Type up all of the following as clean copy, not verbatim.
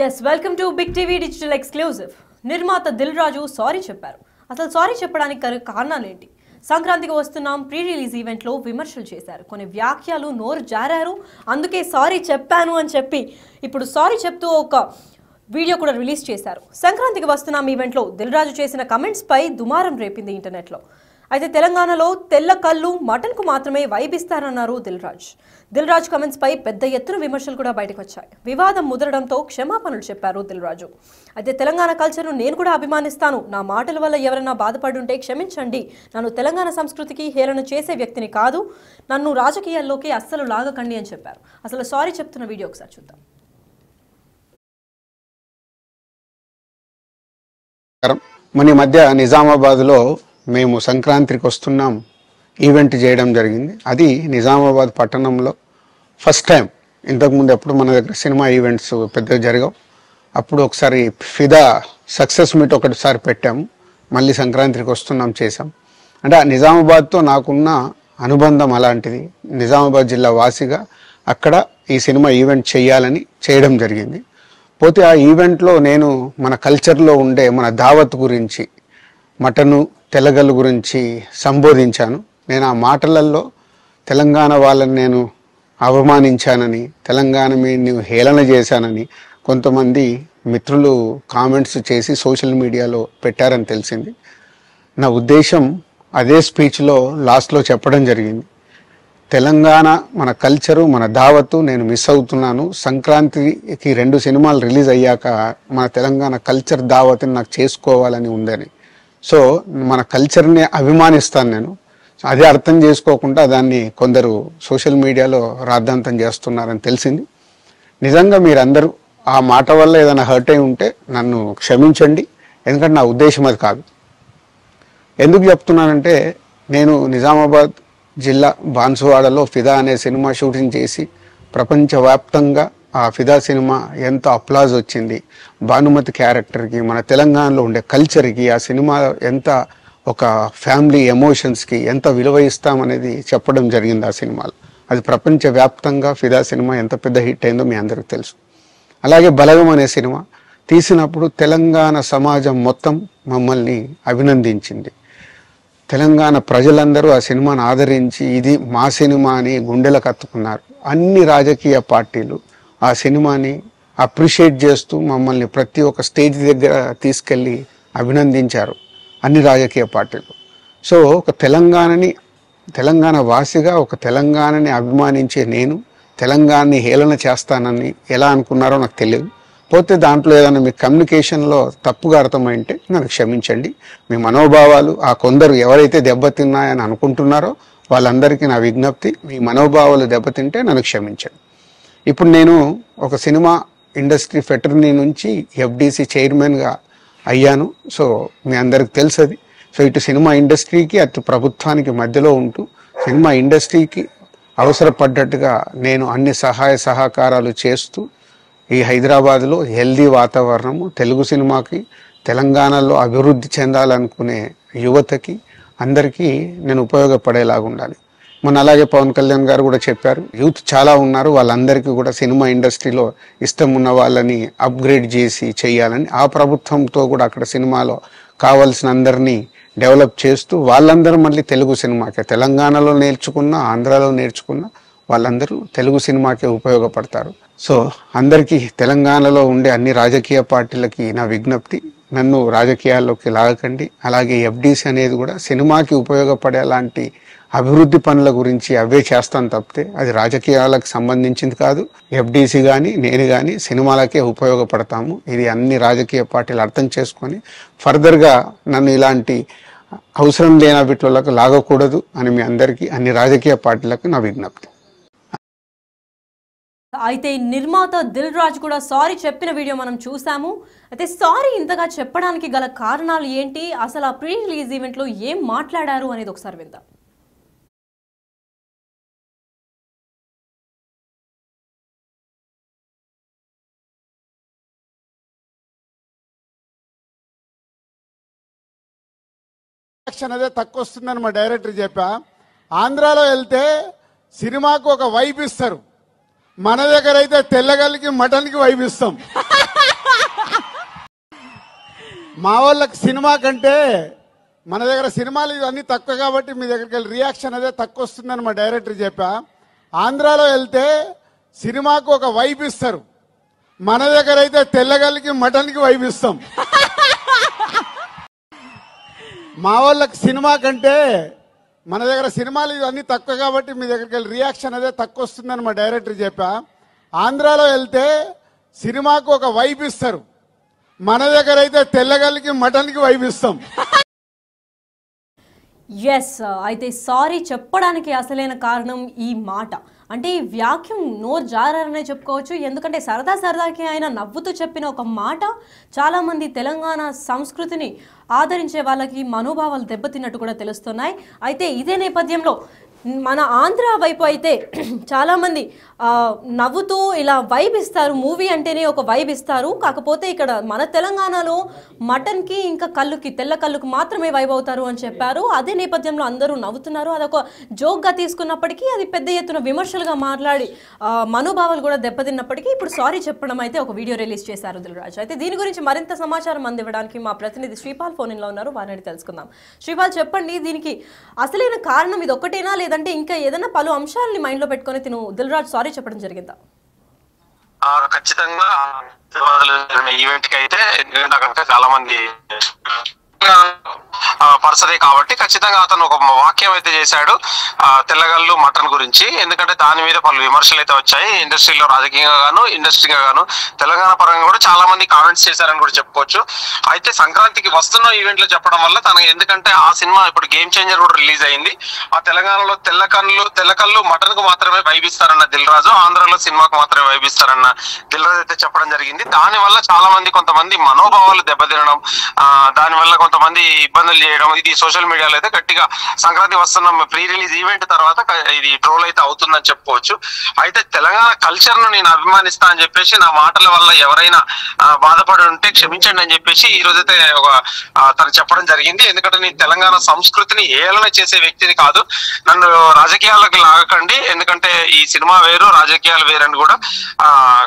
Yes, welcome to Big TV Digital Exclusive. నిర్మాత Dil Raju sorry చెప్పారు. అసలు సారీ చెప్పడానికి కారణాలు ఏంటి? సంక్రాంతికి వస్తున్నాం ప్రీ రిలీజ్ ఈవెంట్ లో విమర్శలు చేశారు. కొన్ని వ్యాఖ్యలు నోరు జారారు. అందుకే సారీ చెప్పాను అని చెప్పి ఇప్పుడు సారీ చెప్తూ ఒక వీడియో కూడా రిలీజ్ చేశారు. సంక్రాంతికి వస్తున్నాం ఈవెంట్ లో దిల్ రాజు చేసిన కమెంట్స్ పై దుమారం రేపింది ఇంటర్నెట్ లో. అయితే తెలంగాణలో తెల్ల కళ్ళు మటన్ కు మాత్రమే వైబ్ ఇస్తారన్నారు దిల్ రాజు కమెంట్స్ పై పెద్ద ఎత్తున విమర్శలు కూడా బయటకు వచ్చాయి. వివాదం ముదరడంతో క్షమాపణలు చెప్పారు దిల్ రాజు. అయితే తెలంగాణ కల్చర్ ను నేను కూడా అభిమానిస్తాను. నా మాటల వల్ల ఎవరైనా బాధపడుంటే క్షమించండి. నన్ను తెలంగాణ సంస్కృతికి హేళన చేసే వ్యక్తిని కాదు. నన్ను రాజకీయాల్లోకి అస్సలు లాగకండి అని చెప్పారు. అసలు సారీ చెప్తున్న వీడియో ఒకసారి చూద్దాం. మన మధ్య నిజామాబాద్లో మేము సంక్రాంతికి వస్తున్నాం ఈవెంట్ చేయడం జరిగింది. అది నిజామాబాద్ పట్టణంలో ఫస్ట్ టైం. ఇంతకుముందు ఎప్పుడు మన దగ్గర సినిమా ఈవెంట్స్ పెద్దగా జరగవు. అప్పుడు ఒకసారి ఫిదా సక్సెస్ మీట్ ఒకటిసారి పెట్టాము. మళ్ళీ సంక్రాంతికి వస్తున్నాం చేసాం. అంటే నిజామాబాద్తో నాకున్న అనుబంధం అలాంటిది. నిజామాబాద్ జిల్లా వాసిగా అక్కడ ఈ సినిమా ఈవెంట్ చేయాలని చేయడం జరిగింది. పోతే ఆ ఈవెంట్లో నేను మన కల్చర్లో ఉండే మన దావత్ గురించి, మటను తెల్లగల్లు గురించి సంబోధించాను. నేను ఆ మాటలలో తెలంగాణ వాళ్ళని నేను అవమానించానని, తెలంగాణ మీద హేళన చేశానని కొంతమంది మిత్రులు కామెంట్స్ చేసి సోషల్ మీడియాలో పెట్టారని తెలిసింది. నా ఉద్దేశం అదే స్పీచ్లో లాస్ట్లో చెప్పడం జరిగింది. తెలంగాణ మన కల్చరు, మన దావత్తు నేను మిస్ అవుతున్నాను. సంక్రాంతికి 2 సినిమాలు రిలీజ్ అయ్యాక మన తెలంగాణ కల్చర్ దావత్ని నాకు చేసుకోవాలని ఉందని. సో మన కల్చర్ని అభిమానిస్తాను నేను. అదే అర్థం చేసుకోకుండా దాన్ని కొందరు సోషల్ మీడియాలో రాద్ధాంతం చేస్తున్నారని తెలిసింది. నిజంగా మీరందరూ ఆ మాట వల్ల ఏదైనా హర్ట్ అయి ఉంటే నన్ను క్షమించండి. ఎందుకంటే నా ఉద్దేశం అది కాదు. ఎందుకు చెప్తున్నానంటే, నేను నిజామాబాద్ జిల్లా బాన్సువాడలో ఫిదా అనే సినిమా షూటింగ్ చేసి ప్రపంచవ్యాప్తంగా ఆ ఫిదా సినిమా ఎంత అప్లాజ్ వచ్చింది. భానుమతి క్యారెక్టర్కి, మన తెలంగాణలో ఉండే కల్చర్కి ఆ సినిమా ఎంత, ఒక ఫ్యామిలీ ఎమోషన్స్కి ఎంత విలువ ఇస్తామనేది చెప్పడం జరిగింది ఆ సినిమాలో. అది ప్రపంచవ్యాప్తంగా ఫిదా సినిమా ఎంత పెద్ద హిట్ అయిందో మీ అందరికీ తెలుసు. అలాగే బలగం అనే సినిమా తీసినప్పుడు తెలంగాణ సమాజం మొత్తం మమ్మల్ని అభినందించింది. తెలంగాణ ప్రజలందరూ ఆ సినిమాను ఆదరించి ఇది మా సినిమా అని గుండెలకు హత్తుకున్నారు. అన్ని రాజకీయ పార్టీలు ఆ సినిమాని అప్రిషియేట్ చేస్తూ మమ్మల్ని ప్రతి ఒక్క స్టేజ్ దగ్గర తీసుకెళ్ళి అభినందించారు అన్ని రాజకీయ పార్టీలు. సో ఒక తెలంగాణ వాసిగా, ఒక తెలంగాణని అభిమానించే నేను తెలంగాణని హేళన చేస్తానని ఎలా అనుకున్నారో నాకు తెలియదు. పోతే దాంట్లో ఏదైనా మీ కమ్యూనికేషన్లో తప్పుగా అర్థమైంటే నన్ను క్షమించండి. మీ మనోభావాలు ఆ కొందరు ఎవరైతే దెబ్బతిన్నాయని అనుకుంటున్నారో వాళ్ళందరికీ నా విజ్ఞప్తి, మీ మనోభావాలు దెబ్బతింటే నన్ను క్షమించండి. ఇప్పుడు నేను ఒక సినిమా ఇండస్ట్రీ ఫెటర్నీ నుంచి ఎఫ్డిసి చైర్మన్గా అయ్యాను. సో మీ అందరికి తెలుసది. సో ఇటు సినిమా ఇండస్ట్రీకి అటు ప్రభుత్వానికి మధ్యలో ఉంటూ సినిమా ఇండస్ట్రీకి అవసరపడ్డట్టుగా నేను అన్ని సహాయ సహకారాలు చేస్తూ ఈ హైదరాబాద్లో హెల్దీ వాతావరణము, తెలుగు సినిమాకి, తెలంగాణలో అభివృద్ధి చెందాలనుకునే యువతకి అందరికీ నేను ఉపయోగపడేలాగా ఉండాలి. మన అలాగే పవన్ కళ్యాణ్ గారు కూడా చెప్పారు, యూత్ చాలా ఉన్నారు, వాళ్ళందరికీ కూడా సినిమా ఇండస్ట్రీలో ఇష్టం ఉన్న వాళ్ళని అప్గ్రేడ్ చేసి చేయాలని, ఆ ప్రభుత్వంతో కూడా అక్కడ సినిమాలో కావాల్సిన అందరినీ డెవలప్ చేస్తూ వాళ్ళందరూ మళ్ళీ తెలుగు సినిమాకే, తెలంగాణలో నేర్చుకున్న, ఆంధ్రాలో నేర్చుకున్న వాళ్ళందరూ తెలుగు సినిమాకే ఉపయోగపడతారు. సో అందరికీ, తెలంగాణలో ఉండే అన్ని రాజకీయ పార్టీలకి నా విజ్ఞప్తి, నన్ను రాజకీయాల్లోకి లాగకండి. అలాగే ఎఫ్డిసి అనేది కూడా సినిమాకి ఉపయోగపడేలాంటి అభివృద్ధి పనుల గురించి అవే చేస్తాను తప్పితే అది రాజకీయాలకు సంబంధించింది కాదు. ఎఫ్డిసి కానీ నేను కానీ సినిమాలకే ఉపయోగపడతాము. ఇది అన్ని రాజకీయ పార్టీలు అర్థం చేసుకొని ఫర్దర్గా నన్ను ఇలాంటి అవసరం లేని వీటిలోకి లాగకూడదు అని మీ అందరికీ, అన్ని రాజకీయ పార్టీలకు నా విజ్ఞప్తి. అయితే నిర్మాత దిల్ రాజు కూడా సారీ చెప్పిన వీడియో మనం చూసాము. అయితే సారీ ఇంతగా చెప్పడానికి గల కారణాలు ఏంటి, అసలు ఆ ప్రీ రిలీజ్ ఈవెంట్ లో ఏం మాట్లాడారు అనేది ఒకసారి విందాం. అదే తక్కువ వస్తుందని మా డైరెక్టర్ చెప్పా. ఆంధ్రాలో వెళ్తే సినిమాకు ఒక వైబ్ ఇస్తారు, మన దగ్గర అయితే తెల్లగల్లికి మటన్కి వైబ్ ఇస్తాం. మా వాళ్ళకి సినిమా కంటే మన దగ్గర సినిమాలు ఇవన్నీ తక్కువ కాబట్టి మీ దగ్గరికి వెళ్ళి రియాక్షన్ అదే తక్కువ వస్తుందని మా డైరెక్టర్ చెప్పా. ఆంధ్రాలో వెళ్తే సినిమాకు ఒక వైబ్ ఇస్తారు, మన దగ్గర అయితే తెల్లగల్లికి మటన్కి వైబ్ ఇస్తాం. మా వాళ్ళకి సినిమా కంటే మన దగ్గర సినిమాలు ఇవన్నీ తక్కువ కాబట్టి మీ దగ్గరికి వెళ్ళి రియాక్షన్ అదే తక్కువ వస్తుందని మా డైరెక్టర్ చెప్పా. ఆంధ్రాలో వెళ్తే సినిమాకు ఒక వైబ్ ఇస్తారు, మన దగ్గర అయితే తెల్లగల్లికి మటన్కి వైబ్ ఇస్తాం. ఎస్, అయితే సారీ చెప్పడానికి అసలైన కారణం ఈ మాట. అంటే ఈ వ్యాఖ్యం నోరు జారనే చెప్పుకోవచ్చు. ఎందుకంటే సరదాకి ఆయన నవ్వుతూ చెప్పిన ఒక మాట చాలామంది తెలంగాణ సంస్కృతిని ఆదరించే వాళ్ళకి మనోభావాలు దెబ్బతిన్నట్టు కూడా తెలుస్తున్నాయి. అయితే ఇదే నేపథ్యంలో మన ఆంధ్ర వైపు అయితే చాలామంది నవ్వుతూ ఇలా వైబ్ ఇస్తారు, మూవీ అంటేనే ఒక వైబ్ ఇస్తారు. కాకపోతే ఇక్కడ మన తెలంగాణలో మటన్కి ఇంకా కళ్ళుకి తెల్ల కళ్ళుకి మాత్రమే వైబ్ అవుతారు అని చెప్పారు. అదే నేపథ్యంలో అందరూ నవ్వుతున్నారు. అదొక జోక్గా తీసుకున్నప్పటికీ అది పెద్ద ఎత్తున విమర్శలుగా మాట్లాడి మనోభావాలు కూడా దెబ్బతిన్నప్పటికీ ఇప్పుడు సారీ చెప్పడం అయితే ఒక వీడియో రిలీజ్ చేశారు దిల్ రాజు. అయితే దీని గురించి మరింత సమాచారం అందివ్వడానికి మా ప్రతినిధి శ్రీపాల్ ఫోన్ ఇన్లో ఉన్నారు, వారిని తెలుసుకుందాం. శ్రీపాల్, చెప్పండి, దీనికి అసలైన కారణం ఇది ఒక్కటేనా లేదంటే ఇంకా ఏదైనా పలు అంశాలని మైండ్ లో పెట్టుకొని తిను దిల్ రాజు సారీ చెప్పడం జరిగిందా? ఖచ్చితంగా ఈవెంట్ కి అయితే చాలా మంది పర్సనే కాబట్టి ఖచ్చితంగా అతను ఒక వాక్యం అయితే చేశాడు తెల్లగల్లు మటన్ గురించి. ఎందుకంటే దాని మీద పలు విమర్శలు అయితే వచ్చాయి ఇండస్ట్రీలో, రాజకీయంగా గాను ఇండస్ట్రీగా గాను. తెలంగాణ పరంగా కూడా చాలా మంది కామెంట్స్ చేశారని కూడా చెప్పుకోవచ్చు. అయితే సంక్రాంతికి వస్తున్న ఈవెంట్ లో చెప్పడం వల్ల తనకు, ఎందుకంటే ఆ సినిమా ఇప్పుడు గేమ్ చేంజర్ కూడా రిలీజ్ అయింది. ఆ తెలంగాణలో తెల్లకల్లు మటన్ కు మాత్రమే వైబిస్తారన్న దిల్ రాజు, ఆంధ్రాలో సినిమాకు మాత్రమే వైబిస్తారన్న దిల్ రాజు అయితే చెప్పడం జరిగింది. దాని వల్ల చాలా మంది కొంతమంది మనోభావాలు దెబ్బతినడం, దాని వల్ల కొంతమంది ఇబ్బందులు చేయడం, ఇది సోషల్ మీడియాలో అయితే గట్టిగా సంక్రాంతి వస్తున్న ప్రీ రిలీజ్ ఈవెంట్ తర్వాత ఇది ట్రోల్ అయితే అవుతుందని చెప్పుకోవచ్చు. అయితే తెలంగాణ కల్చర్ ను నేను అభిమానిస్తా అని చెప్పేసి, నా మాటల వల్ల ఎవరైనా బాధపడి ఉంటే క్షమించండి అని చెప్పేసి ఈ రోజైతే ఒక తను చెప్పడం జరిగింది. ఎందుకంటే నేను తెలంగాణ సంస్కృతిని ఏలన చేసే వ్యక్తిని కాదు, నన్ను రాజకీయాల్లోకి లాగకండి, ఎందుకంటే ఈ సినిమా వేరు రాజకీయాలు వేరని కూడా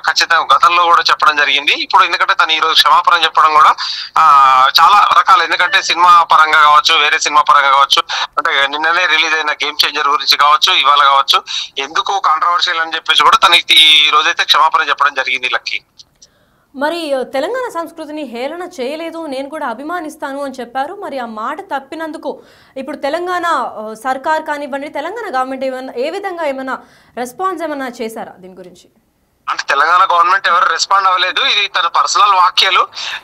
ఖచ్చితంగా గతంలో కూడా చెప్పడం జరిగింది. ఇప్పుడు ఎందుకంటే తను ఈ రోజు క్షమాపణ చెప్పడం కూడా చాలా రకాలు, ఎందుకంటే సినిమా పరంగా కావచ్చు, వేరే సినిమా పరంగా కావచ్చు, అంటే నిన్ననే రిలీజ్ అయిన గేమ్ చేంజర్ గురించి కావచ్చు, ఇవాళ కావచ్చు, ఎందుకు కాంట్రవర్షియల్ అని చెప్పేసి కూడా తనకి ఈ రోజైతే క్షమాపణ చెప్పడం జరిగింది. లక్కీ, మరి తెలంగాణ సంస్కృతిని హేళన చేయలేదు, నేను కూడా అభిమానిస్తాను అని చెప్పారు. మరి ఆ మాట తప్పినందుకు ఇప్పుడు తెలంగాణ సర్కార్ కానివ్వండి, తెలంగాణ గవర్నమెంట్ ఏ విధంగా ఏమైనా రెస్పాన్స్ ఏమైనా చేశారా దీని గురించి? అంటే తెలంగాణ గవర్నమెంట్ ఎవరు రెస్పాండ్ అవ్వలేదు. ఇది తన పర్సనల్ వాక్యాలు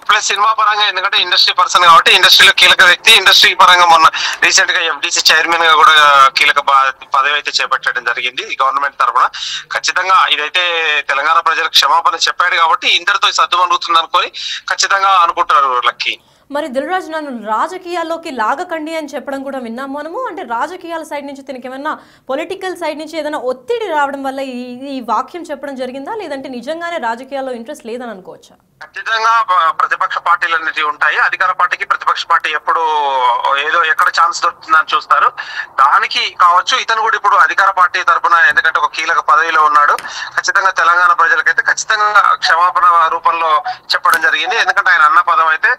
ప్లస్ సినిమా పరంగా, ఎందుకంటే ఇండస్ట్రీ పర్సన్ కాబట్టి ఇండస్ట్రీలో కీలక వ్యక్తి. ఇండస్ట్రీ పరంగా మొన్న రీసెంట్ గా FDC చైర్మన్ గా కూడా కీలక పదవి అయితే చేపట్టడం జరిగింది గవర్నమెంట్ తరఫున. ఖచ్చితంగా ఇదైతే తెలంగాణ ప్రజలకు క్షమాపణ చెప్పాడు కాబట్టి ఇంతటితో సర్దుమణుగుతుంది అనుకొని ఖచ్చితంగా అనుకుంటారు లక్కీ. మరి దిల్ రాజు నన్ను రాజకీయాల్లోకి లాగకండి అని చెప్పడం కూడా విన్నాం మనము. అంటే రాజకీయాల సైడ్ నుంచి తనకి ఏమన్నా పొలిటికల్ సైడ్ నుంచి ఏదైనా ఒత్తిడి రావడం వల్ల ఈ వాక్యం చెప్పడం జరిగిందా, లేదంటే నిజంగానే రాజకీయాల్లో ఇంట్రెస్ట్ లేదని అనుకోవచ్చా? ఖచ్చితంగా ప్రతిపక్ష పార్టీలు అనేది ఉంటాయి. అధికార పార్టీకి ప్రతిపక్ష పార్టీ ఎప్పుడు ఏదో ఎక్కడ ఛాన్స్ దొరుకుతుందని చూస్తారు. దానికి కావచ్చు ఇతను కూడా ఇప్పుడు అధికార పార్టీ తరఫున, ఎందుకంటే ఒక కీలక పదవిలో ఉన్నాడు, ఖచ్చితంగా తెలంగాణ ప్రజలకైతే ఖచ్చితంగా క్షమాపణ రూపంలో చెప్పడం జరిగింది. ఎందుకంటే ఆయన అన్న పదం అయితే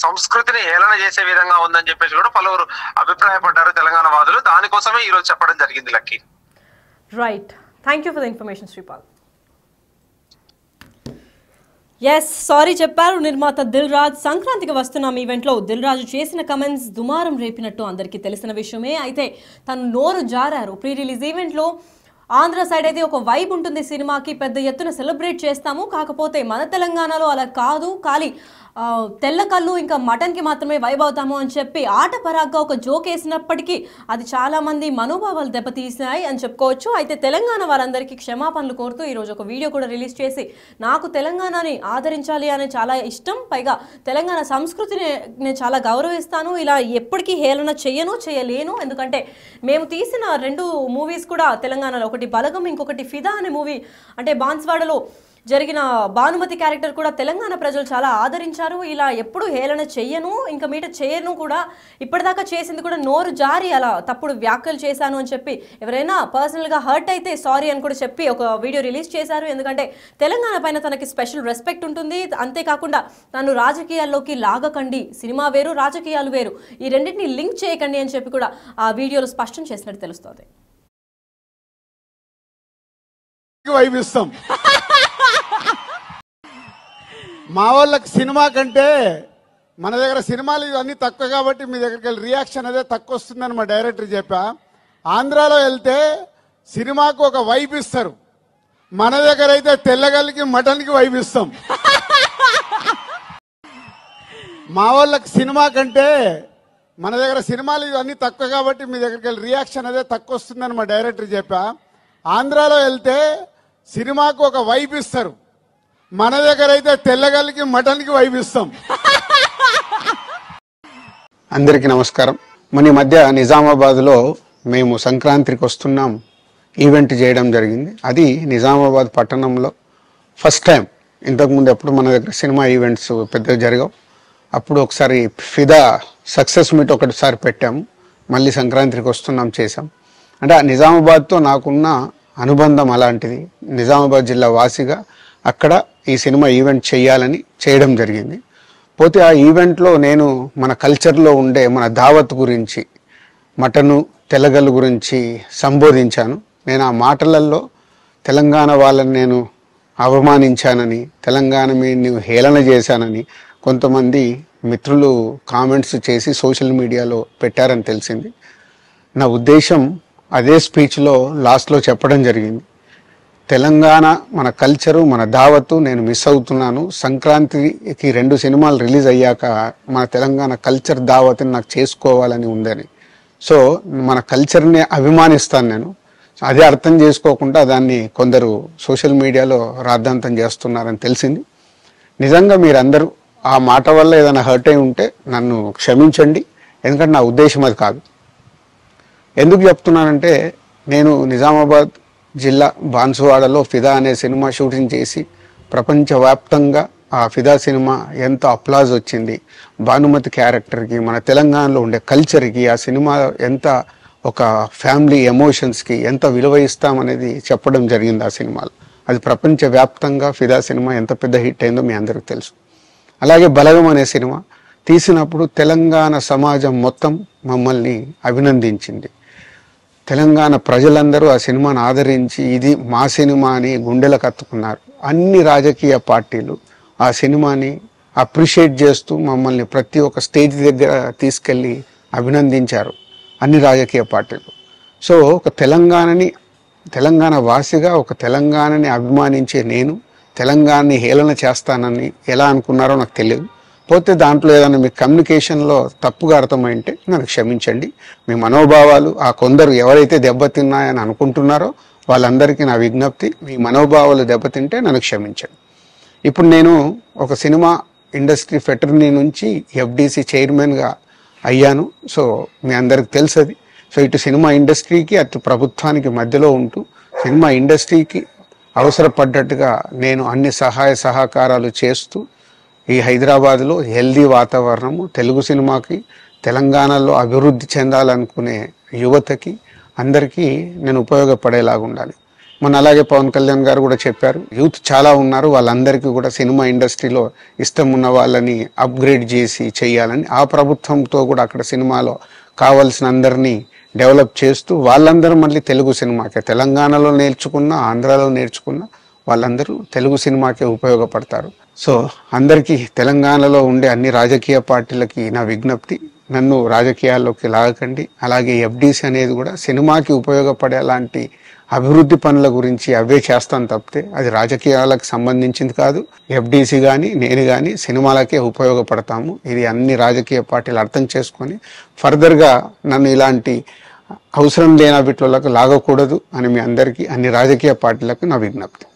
సంస్కృతిని హేళన చేసే విధంగా ఉందని చెప్పేసి కూడా పలువురు అభిప్రాయపడ్డారు తెలంగాణ వాదులు. దానికోసమే ఈ రోజు చెప్పడం జరిగింది Lucky. Right, thank you for the information Sripal. Yes, sorry చెప్పారు నిర్మాత దిల్ రాజు. సంక్రాంతికి వస్తున్నాం ఈవెంట్లో దిల్ రాజు చేసిన కమెంట్స్ దుమారం రేపినట్టు అందరికీ తెలిసిన విషయమే. అయితే తను నోరు జారారు. ప్రీ రిలీజ్ ఈవెంట్లో ఆంధ్ర సైడ్ అయితే ఒక వైబ్ ఉంటుంది సినిమాకి, పెద్ద ఎత్తున సెలబ్రేట్ చేస్తాము. కాకపోతే మన తెలంగాణలో అలా కాదు, ఖాళీ తెల్ల కళ్ళు ఇంకా మటన్కి మాత్రమే వైబ్ అవుతాము అని చెప్పి ఆట పరాగ్గా ఒక జోక్ వేసినప్పటికీ అది చాలామంది మనోభావాలు దెబ్బతీసినాయి అని చెప్పుకోవచ్చు. అయితే తెలంగాణ వారందరికీ క్షమాపణలు కోరుతూ ఈరోజు ఒక వీడియో కూడా రిలీజ్ చేసి, నాకు తెలంగాణని ఆదరించాలి అని చాలా ఇష్టం, పైగా తెలంగాణ సంస్కృతిని నేను చాలా గౌరవిస్తాను, ఇలా ఎప్పటికీ హేళన చేయలేను, ఎందుకంటే మేము తీసిన 2 మూవీస్ కూడా తెలంగాణలో, ఒకటి ఒకటి బలగం, ఇంకొకటి ఫిదా అనే మూవీ, అంటే బాన్స్వాడలో జరిగిన భానుమతి క్యారెక్టర్ కూడా తెలంగాణ ప్రజలు చాలా ఆదరించారు. ఇలా ఎప్పుడు హేళన చెయ్యను, ఇంకా మీట చేయను కూడా, ఇప్పటిదాకా చేసింది కూడా నోరు జారి అలా తప్పుడు వ్యాఖ్యలు చేశాను అని చెప్పి ఎవరైనా పర్సనల్గా హర్ట్ అయితే సారీ అని కూడా చెప్పి ఒక వీడియో రిలీజ్ చేశారు. ఎందుకంటే తెలంగాణ పైన తనకి స్పెషల్ రెస్పెక్ట్ ఉంటుంది. అంతేకాకుండా తను రాజకీయాల్లోకి లాగకండి, సినిమా వేరు రాజకీయాలు వేరు, ఈ రెండింటిని లింక్ చేయకండి అని చెప్పి కూడా ఆ వీడియోలో స్పష్టం చేసినట్టు తెలుస్తోంది. మా వాళ్ళకి సినిమా కంటే మన దగ్గర సినిమాలు ఇవన్నీ తక్కువ కాబట్టి మీ దగ్గరికి వెళ్ళి రియాక్షన్ అదే తక్కువ వస్తుందని మా డైరెక్టర్ చెప్పా. ఆంధ్రాలో వెళ్తే సినిమాకు ఒక వైబ్ ఇస్తారు, మన దగ్గర అయితే తెల్లగల్లికి మటన్కి వైబ్ ఇస్తాం. మా వాళ్ళకి సినిమా కంటే మన దగ్గర సినిమాలు ఇవన్నీ తక్కువ కాబట్టి మీ దగ్గరికి వెళ్ళి రియాక్షన్ అదే తక్కువ వస్తుందని మా డైరెక్టర్ చెప్పా. ఆంధ్రాలో వెళ్తే సినిమాకు ఒక వైబ్ ఇస్తారు, మన దగ్గర అయితే తెల్లగల్లికి మటన్కి వైబ్ ఇస్తాం. అందరికీ నమస్కారం. మన ఈ మధ్య నిజామాబాద్లో మేము సంక్రాంతికి వస్తున్నాం ఈవెంట్ చేయడం జరిగింది. అది నిజామాబాద్ పట్టణంలో ఫస్ట్ టైం. ఇంతకుముందు ఎప్పుడు మన దగ్గర సినిమా ఈవెంట్స్ పెద్దగా జరగవు. అప్పుడు ఒకసారి ఫిదా సక్సెస్ మీట్ ఒకటిసారి పెట్టాము, మళ్ళీ సంక్రాంతికి వస్తున్నాం చేసాం. అంటే ఆ నిజామాబాద్తో నాకున్న అనుబంధం అలాంటిది. నిజామాబాద్ జిల్లా వాసిగా అక్కడ ఈ సినిమా ఈవెంట్ చేయాలని చేయడం జరిగింది. పోతే ఆ ఈవెంట్లో నేను మన కల్చర్లో ఉండే మన దావత్ గురించి, మటను తెల్లగల్లు గురించి సంబోధించాను. నేను ఆ మాటలలో తెలంగాణ వాళ్ళని నేను అవమానించానని, తెలంగాణ మీద హేళన చేశానని కొంతమంది మిత్రులు కామెంట్స్ చేసి సోషల్ మీడియాలో పెట్టారని తెలిసింది. నా ఉద్దేశం అదే స్పీచ్లో లాస్ట్లో చెప్పడం జరిగింది. తెలంగాణ మన కల్చరు, మన దావత్తు నేను మిస్ అవుతున్నాను. సంక్రాంతికి 2 సినిమాలు రిలీజ్ అయ్యాక మన తెలంగాణ కల్చర్ దావత్ని నాకు చేసుకోవాలని ఉందని. సో మన కల్చర్ని అభిమానిస్తాను నేను. అదే అర్థం చేసుకోకుండా దాన్ని కొందరు సోషల్ మీడియాలో రాద్ధాంతం చేస్తున్నారని తెలిసింది. నిజంగా మీరందరూ ఆ మాట వల్ల ఏదైనా హర్ట్ అయి ఉంటే నన్ను క్షమించండి, ఎందుకంటే నా ఉద్దేశం అది కాదు. ఎందుకు చెప్తున్నానంటే, నేను నిజామాబాద్ జిల్లా బాన్సువాడలో ఫిదా అనే సినిమా షూటింగ్ చేసి ప్రపంచవ్యాప్తంగా ఆ ఫిదా సినిమా ఎంత అప్లాజ్ వచ్చింది, భానుమతి క్యారెక్టర్కి, మన తెలంగాణలో ఉండే కల్చర్కి ఆ సినిమా ఎంత ఒక ఫ్యామిలీ ఎమోషన్స్కి ఎంత విలువ ఇస్తామనేది చెప్పడం జరిగింది ఆ సినిమాలో. అది ప్రపంచవ్యాప్తంగా ఫిదా సినిమా ఎంత పెద్ద హిట్ అయిందో మీ అందరికీ తెలుసు. అలాగే బలగం అనే సినిమా తీసినప్పుడు తెలంగాణ సమాజం మొత్తం మమ్మల్ని అభినందించింది. తెలంగాణ ప్రజలందరూ ఆ సినిమాను ఆదరించి ఇది మా సినిమా అని గుండెలకు హత్తుకున్నారు. అన్ని రాజకీయ పార్టీలు ఆ సినిమాని అప్రిషియేట్ చేస్తూ మమ్మల్ని ప్రతి ఒక్క స్టేజ్ దగ్గర తీసుకెళ్ళి అభినందించారు, అన్ని రాజకీయ పార్టీలు. సో ఒక తెలంగాణ వాసిగా ఒక తెలంగాణని అభిమానించే నేను తెలంగాణని హేళన చేస్తానని ఎలా అనుకున్నారో నాకు తెలియదు. పోతే దాంట్లో ఏదైనా మీ కమ్యూనికేషన్లో తప్పుగా అర్థమైంటే నన్ను క్షమించండి. మీ మనోభావాలు ఆ కొందరు ఎవరైతే దెబ్బతిన్నాయని అనుకుంటున్నారో వాళ్ళందరికీ నా విజ్ఞప్తి, మీ మనోభావాలు దెబ్బతింటే నన్ను క్షమించండి. ఇప్పుడు నేను ఒక సినిమా ఇండస్ట్రీ ఫెటర్నీ నుంచి ఎఫ్డిసి చైర్మన్గా అయ్యాను. సో మీ అందరికి తెలుసు అది. సో ఇటు సినిమా ఇండస్ట్రీకి అటు ప్రభుత్వానికి మధ్యలో ఉంటూ సినిమా ఇండస్ట్రీకి అవసరపడ్డట్టుగా నేను అన్ని సహాయ సహకారాలు చేస్తూ ఈ హైదరాబాద్లో హెల్దీ వాతావరణము, తెలుగు సినిమాకి, తెలంగాణలో అభివృద్ధి చెందాలనుకునే యువతకి అందరికీ నేను ఉపయోగపడేలాగా ఉండాలి. అలాగే పవన్ కళ్యాణ్ గారు కూడా చెప్పారు, యూత్ చాలా ఉన్నారు, వాళ్ళందరికీ కూడా సినిమా ఇండస్ట్రీలో ఇష్టం ఉన్న వాళ్ళని అప్గ్రేడ్ చేసి చేయాలని, ఆ ప్రభుత్వంతో కూడా అక్కడ సినిమాలో కావాల్సిన అందరినీ డెవలప్ చేస్తూ వాళ్ళందరూ మళ్ళీ తెలుగు సినిమాకే, తెలంగాణలో నేర్చుకున్న, ఆంధ్రాలో నేర్చుకున్న వాళ్ళందరూ తెలుగు సినిమాకే ఉపయోగపడతారు. సో అందరికీ తెలంగాణలో ఉండే అన్ని రాజకీయ పార్టీలకి నా విజ్ఞప్తి, నన్ను రాజకీయాల్లోకి లాగకండి. అలాగే ఎఫ్డిసి అనేది కూడా సినిమాకి ఉపయోగపడే అలాంటి అభివృద్ధి పనుల గురించి అవే చేస్తాను తప్పితే అది రాజకీయాలకు సంబంధించింది కాదు. ఎఫ్డిసి కానీ నేను కానీ సినిమాలకే ఉపయోగపడతాము. ఇది అన్ని రాజకీయ పార్టీలు అర్థం చేసుకొని ఫర్దర్గా నన్ను ఇలాంటి అవసరం లేని వీటిలోకి లాగకూడదు అని మీ అందరికీ, అన్ని రాజకీయ పార్టీలకు నా విజ్ఞప్తి.